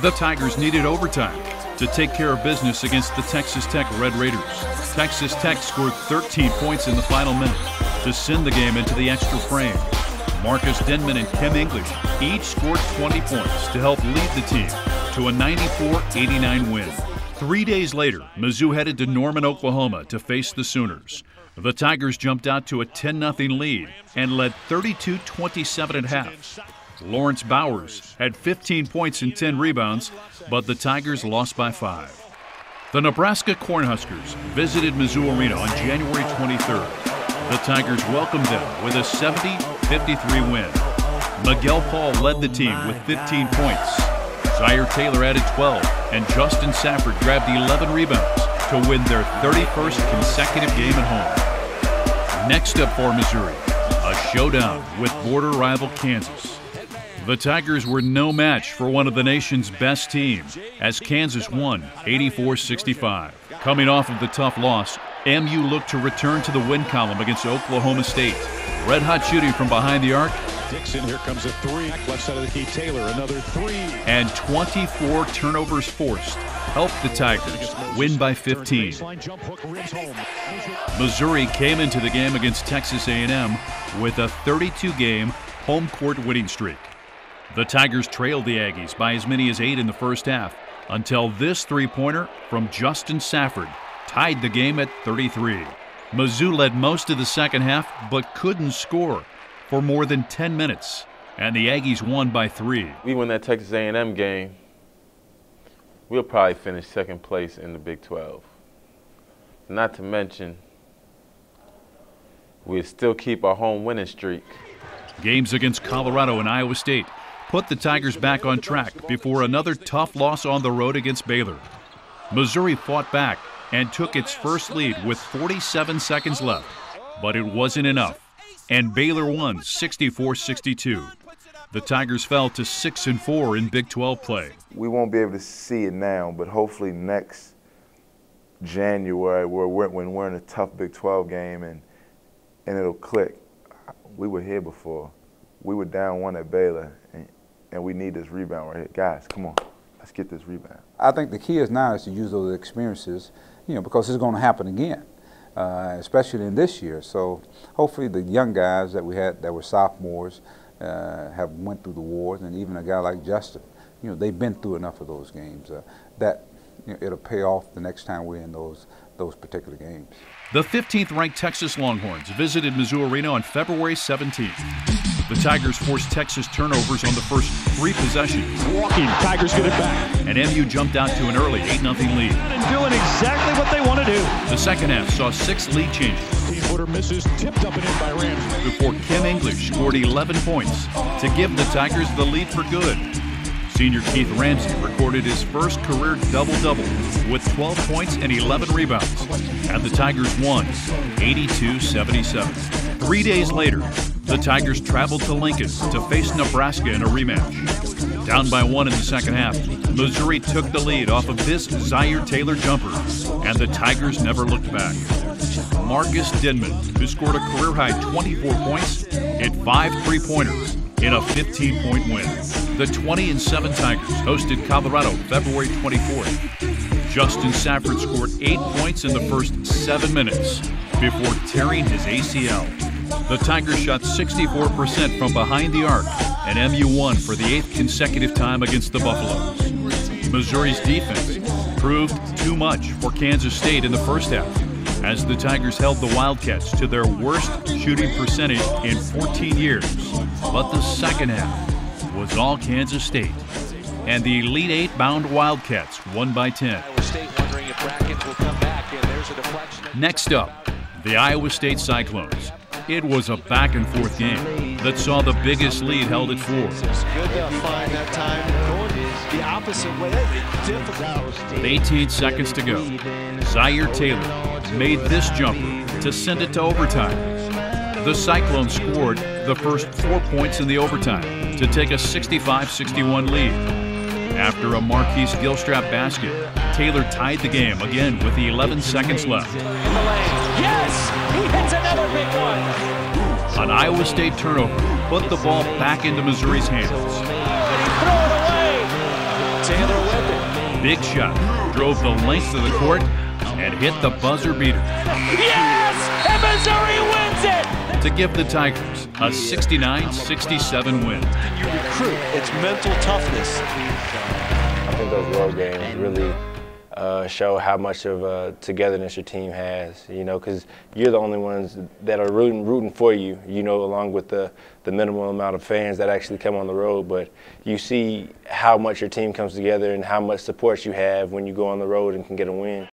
The Tigers needed overtime to take care of business against the Texas Tech Red Raiders. Texas Tech scored 13 points in the final minute to send the game into the extra frame. Marcus Denman and Kim English each scored 20 points to help lead the team to a 94-89 win. 3 days later, Mizzou headed to Norman, Oklahoma to face the Sooners. The Tigers jumped out to a 10-0 lead and led 32-27 at half. Lawrence Bowers had 15 points and 10 rebounds, but the Tigers lost by 5. The Nebraska Cornhuskers visited Mizzou Arena on January 23rd. The Tigers welcomed them with a 70-53 win. Miguel Paul led the team with 15 points. Zaire Taylor added 12, and Justin Safford grabbed 11 rebounds to win their 31st consecutive game at home. Next up for Missouri, a showdown with border rival Kansas. The Tigers were no match for one of the nation's best teams, as Kansas won 84-65. Coming off of the tough loss, MU looked to return to the win column against Oklahoma State. Red-hot shooting from behind the arc. Dixon, here comes a three. Left side of the key, Taylor, another three. And 24 turnovers forced helped the Tigers win by 15. Missouri came into the game against Texas A&M with a 32-game home court winning streak. The Tigers trailed the Aggies by as many as 8 in the first half until this three-pointer from Justin Safford tied the game at 33. Mizzou led most of the second half but couldn't score for more than 10 minutes, and the Aggies won by 3. We win that Texas A&M game, we'll probably finish second place in the Big 12. Not to mention, we'll still keep our home winning streak. Games against Colorado and Iowa State put the Tigers back on track before another tough loss on the road against Baylor. Missouri fought back and took its first lead with 47 seconds left, but it wasn't enough, and Baylor won 64-62. The Tigers fell to 6-4 in Big 12 play. We won't be able to see it now, but hopefully next January, when we're in a tough Big 12 game and it'll click. We were here before. We were down 1 at Baylor, and we need this rebound right here. Guys, come on, let's get this rebound. I think the key is now is to use those experiences, because it's going to happen again, especially in this year. So hopefully the young guys that we had that were sophomores have went through the wars, and even a guy like Justin, they've been through enough of those games that it'll pay off the next time we're in those particular games. The 15th-ranked Texas Longhorns visited Mizzou Arena on February 17th. The Tigers forced Texas turnovers on the first 3 possessions. Walking, Tigers get it back. And MU jumped out to an early 8-0 lead. And doing exactly what they want to do. The second half saw 6 lead changes. Team-footer misses, tipped up and in by Ramsey. Before Kim English scored 11 points to give the Tigers the lead for good. Senior Keith Ramsey recorded his first career double-double with 12 points and 11 rebounds, and the Tigers won 82-77. 3 days later, the Tigers traveled to Lincoln to face Nebraska in a rematch. Down by 1 in the second half, Missouri took the lead off of this Zaire Taylor jumper, and the Tigers never looked back. Marcus Denman, who scored a career-high 24 points, hit 5 three-pointers in a 15-point win. The 20-7 Tigers hosted Colorado February 24th. Justin Safford scored 8 points in the first 7 minutes before tearing his ACL. The Tigers shot 64% from behind the arc, and MU won for the 8th consecutive time against the Buffaloes. Missouri's defense proved too much for Kansas State in the first half, as the Tigers held the Wildcats to their worst shooting percentage in 14 years. But the second half was all Kansas State, and the Elite 8 bound Wildcats won by 10. Next up, the Iowa State Cyclones. It was a back-and-forth game that saw the biggest lead held at 4. It's good to find that time going the opposite way. With 18 seconds to go, Zaire Taylor made this jumper to send it to overtime. The Cyclones scored the first 4 points in the overtime to take a 65-61 lead. After a Marquise Gilstrap basket, Taylor tied the game again with 11 seconds left. Yes! He hits another big one! An Iowa State turnover put the ball back into Missouri's hands. Throw it away! Taylor with it. Big shot, drove the length of the court and hit the buzzer beater. Yes! And Missouri wins it! To give the Tigers a 69-67 win. You recruit. It's mental toughness. I think those road games really show how much of togetherness your team has, you know, because you're the only ones that are rooting for you, you know, along with the minimal amount of fans that actually come on the road. But you see how much your team comes together and how much support you have when you go on the road and can get a win.